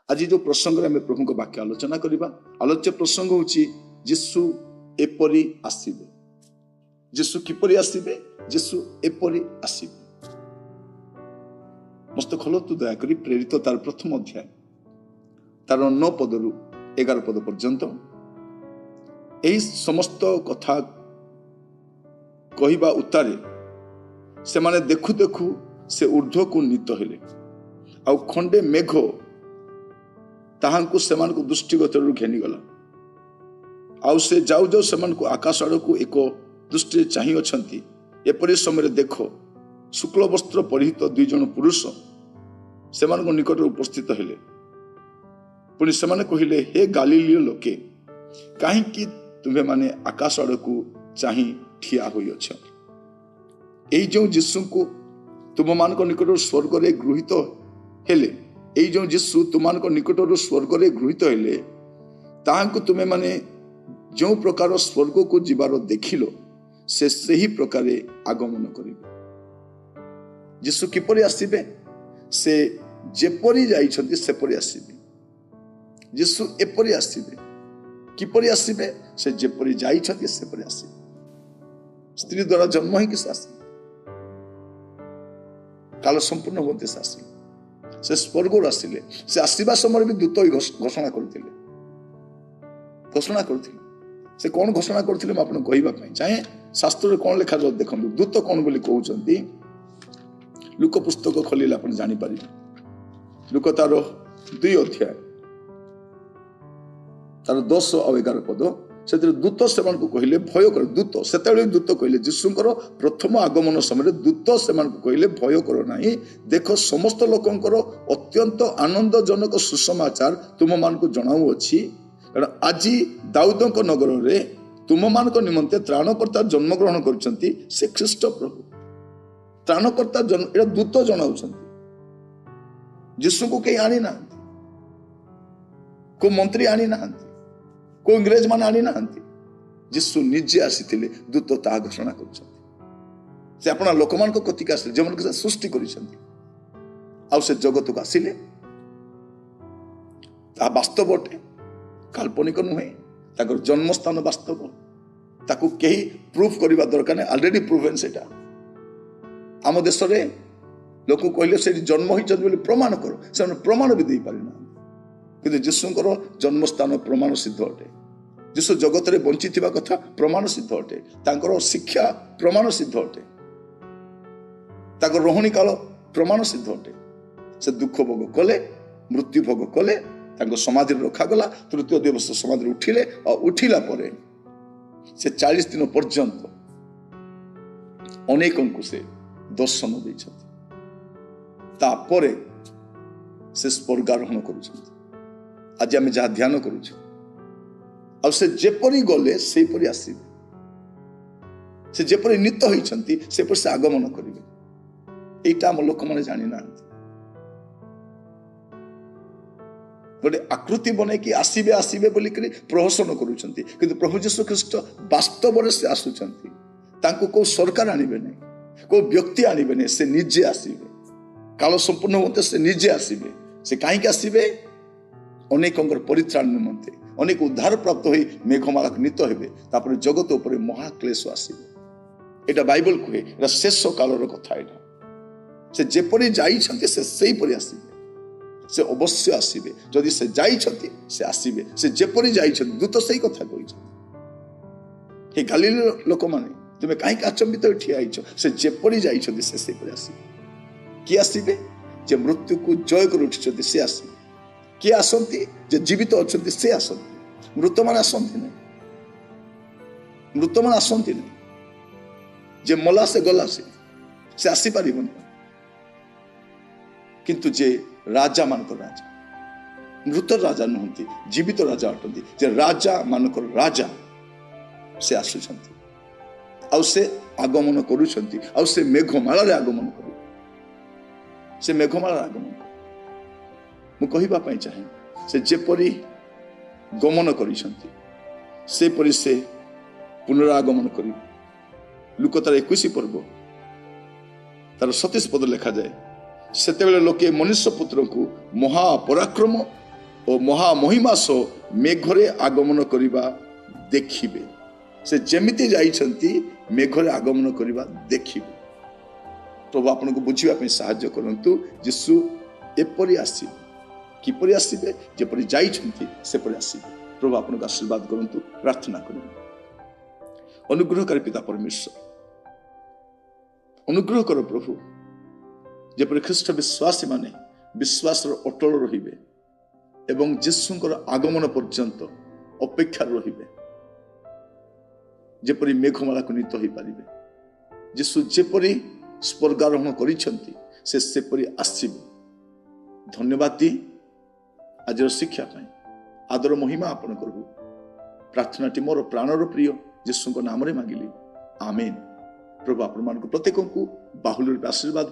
आज जो प्रसंग में प्रभु वाक्य आलोचना करवा आलोच्य प्रसंग होची यीशु एपरी आसीबे। यीशु किपरि आसीबे? यीशु एपरी आसीबे। मस्त खोलतु दयाकरी प्रेरित तार प्रथम अध्याय तार 9 पदरु 11 पद पर्यंत यही समस्त कथा कहवा उतारे से माने देखु देखु से ऊर्ध्व को नीत हेले आउ खंडे मेघ ताहांकु सेमान को दृष्टिगत घेनी गला आउ से जाऊ जाऊ सेमान को आकाश आड़ को एक दृष्टि चाही अछंती। एपरि समय देखो शुक्ल वस्त्र परिहित 2 जन पुरुष सेमान को निकट उपस्थित हेले। पुणी सेमाने कहिले, हे गालीलीय लोके काहेकि तुम्हें माने आकाश आड़ को चाही ठिया होई अछ। एई जो यीशु को तुम मान निकट स्वर्ग रे गृहीत हेले एई जो यीशु तुम निकट स्वर्ग रे गृहीत हेले ताहांकु तुम्हें माने जो प्रकार स्वर्ग को जीवार देखिलो से सही प्रकार आगमन करिबे। यीशु किपरि आसीबे? से जेपरि जाइछन्ति सेपरि आसीबे। यीशु एपरि आसीबे। किपरि आसीबे? से जेपरि जाइछन्ति सेपरि आसीबे। स्त्री द्वारा जन्म ही किस आसीबे, काल संपूर्ण होते से आसीबे। से स्वर्ग आसिले से आसीबा समय भी दूत घोषणा करथिले। घोषणा करथिले से कौन घोषणा करथिले म आपन कहिबा पई चाहे शास्त्र रे कौन लिखा देखंतु दूत कौन बोली कहउचंती। लूका पुस्तक खोलिले आपन जानि परिबे। लूका तार 2 अध्याय तार 10 और 11 पद से दूत सेमान को कहले भय कर। दूत सेतेबेले दूत कहले यीशुंकर प्रथम आगमन समय दूत सेमान को कहले भय कर नाही, देख समस्त लोकंकर अत्यंत आनंदजनक सुसमाचार तुम मान को जणाऊ अछि। कारण आज दाऊदक नगर रे तुम मान को निमंते त्राणकर्ता जन्म ग्रहण करछंती से ख्रीष्ट प्रभु। त्राणकर्ता जन्म एटा दूत जणाउछंती। यीशु को कहीं आनी ना, को मंत्री आनी ना, को इंग्रेज मान आनी ना, यीशु निजे आसीथिले दूत ता घोषणा करछंती। से अपना लोकमान को कतिक आसिले जेमन के सृष्टि करिसंती आ से जगत को आसिले ता वास्तव अटे, काल्पनिक नुहे। ताकर जन्म स्थान वास्तव, ताकू कहीं प्रूफ करबा दरकार नहीं, ऑलरेडी प्रूवन सेटा। आम देश रे लोक कहले से जन्म होइछन बोली प्रमाण करो, से प्रमाण भी दे पारि ना। किंतु यीशुंकर जन्म स्थान प्रमाण सिद्ध अटे। यीशु जगत रे बंची थिबा कथा प्रमाण सिद्ध अटे। तांकर शिक्षा प्रमाण सिद्ध अटे। ताकर रोहणी काल प्रमाण सिद्ध अटे। से दुख भोग कले, मृत्यु भोग कले, तांको समाधि रखा गला। तृतीय दिवस समाधि उठिले और उठिला परे से 40 दिन पर्यंत अनेकों को से दर्शन दैछथि। तापरे से स्वर्गारोहण करूछथि। आज आम जहाँ ध्यान करुछ आ से जेपरी गले सेपरी आसीबे। से जेपरी नित होइछंती सेपरी से आगमन करिवे। एटा हम लोक माने जानि नांती। गोटे आकृति बने कि आसीबे आसीबे बोली करी प्रहसन करूछंती, किंतु प्रभु यीशु ख्रीष्ट वास्तव रे से आसुछंती। तांको को सरकार आनिबे नै, को व्यक्ति आनिबे नै, से निजे आसीबे। काल संपूर्ण होते से निजे आसीबे। से काहे के आसीबे? अनेकंकर परित्राण निमंते, अनेक उद्धार प्राप्त होई मेघमाला नीत हेबे। तापर जगत उपरे महाक्लेश आसीबे। एटा बाइबल कहे एटा शेष कालर कथा। एटा से जेपरि जाइछंती से सेही परि आसीबे। से अवश्य आसीबे। जदि से जाइछंती से आसीबे। से जेपरि जाइछंती दूत सेही कथा कहिछंती। हे गालील लोक माने तुमे काहे अचंबित ठिया आइछ? से जेपरि जाइछंती से सेही परि आसीबे। कि आसीबे? जे मृत्यु को जय कर उठिछंती से आसीबे। किए आसंती? जे जीवित अछंती से आसंती। मृत मान आसंती नहीं। मृत मान आसंती नहीं। जे मला से गला से आसी पारिबन। किंतु जे राजा मानकर राजा, मृत राजा नुहंती, जीवित राजा अटंती। जे राजा मानकर राजा से आसुछंती आ से आगमन करूछंती आ से मेघमाला रे आगमन करू। से मेघमाला आगमन मु कहिबा पई चाहे से जेपरि गमन करिसंती सेपरि से पुनरागमन करी। लूका तार 21 पर्व तार 27 पद लिखा जाए। सेतेबेले लोके मनुष्य पुत्र को महापराक्रम ଓ ମହାମହିମା ସହ ମେଘରେ ଆଗମନ କରିବା ଦେଖିବେ। ସେ ଯେମିତି ଯାଇଛନ୍ତି ମେଘରେ ଆଗମନ କରିବା ଦେଖିବେ। ପ୍ରଭୁ ଆପଣଙ୍କୁ ବୁଝିବା ପାଇଁ ସାହାଯ୍ୟ କରନ୍ତୁ। ଯୀଶୁ ଏପରି ଆସିବେ, କିପରି ଆସିବେ? ଯେପରି ଯାଇଛନ୍ତି ସେପରି ଆସିବେ। ପ୍ରଭୁ ଆପଣଙ୍କୁ ଆଶୀର୍ବାଦ କରନ୍ତୁ। ପ୍ରାର୍ଥନା କରିବେ। ଅନୁଗ୍ରହକାରୀ ପିତା ପରମେଶ୍ୱର, ଅନୁଗ୍ରହ କର ପ୍ରଭୁ, ଯେପରି ଖ୍ରୀଷ୍ଟ ବିଶ୍ୱାସୀ ମାନେ ବିଶ୍ୱାସର ଅଟଳ ରହିବେ ଏବଂ ଯୀଶୁଙ୍କର ଆଗମନ ପର୍ଯ୍ୟନ୍ତ ଅପେକ୍ଷାରେ ରହିବେ, ଯେପରି ମେଘମାଳାକୁ ନୀତ ହୋଇପାରିବେ। ଯୀଶୁ ଯେପରି ସ୍ୱର୍ଗାରୋହଣ କରିଛନ୍ତି ସେ ସେପରି ଆସିବେ। ଧନ୍ୟବାଦ ଦିଏ ଆଜିର ଶିକ୍ଷା ପାଇଁ। ଆଦର ମହିମା ଆପଣଙ୍କର ହଉ। ପ୍ରାର୍ଥନାଟି ମୋର ପ୍ରାଣର ପ୍ରିୟ ଯୀଶୁଙ୍କ ନାମରେ ମାଗିଲି, ଆମେନ୍। ପ୍ରଭୁ ଆପଣମାନଙ୍କୁ ପ୍ରତ୍ୟେକଙ୍କୁ ବାହୁଲ୍ୟ ରୂପେ ଆଶୀର୍ବାଦ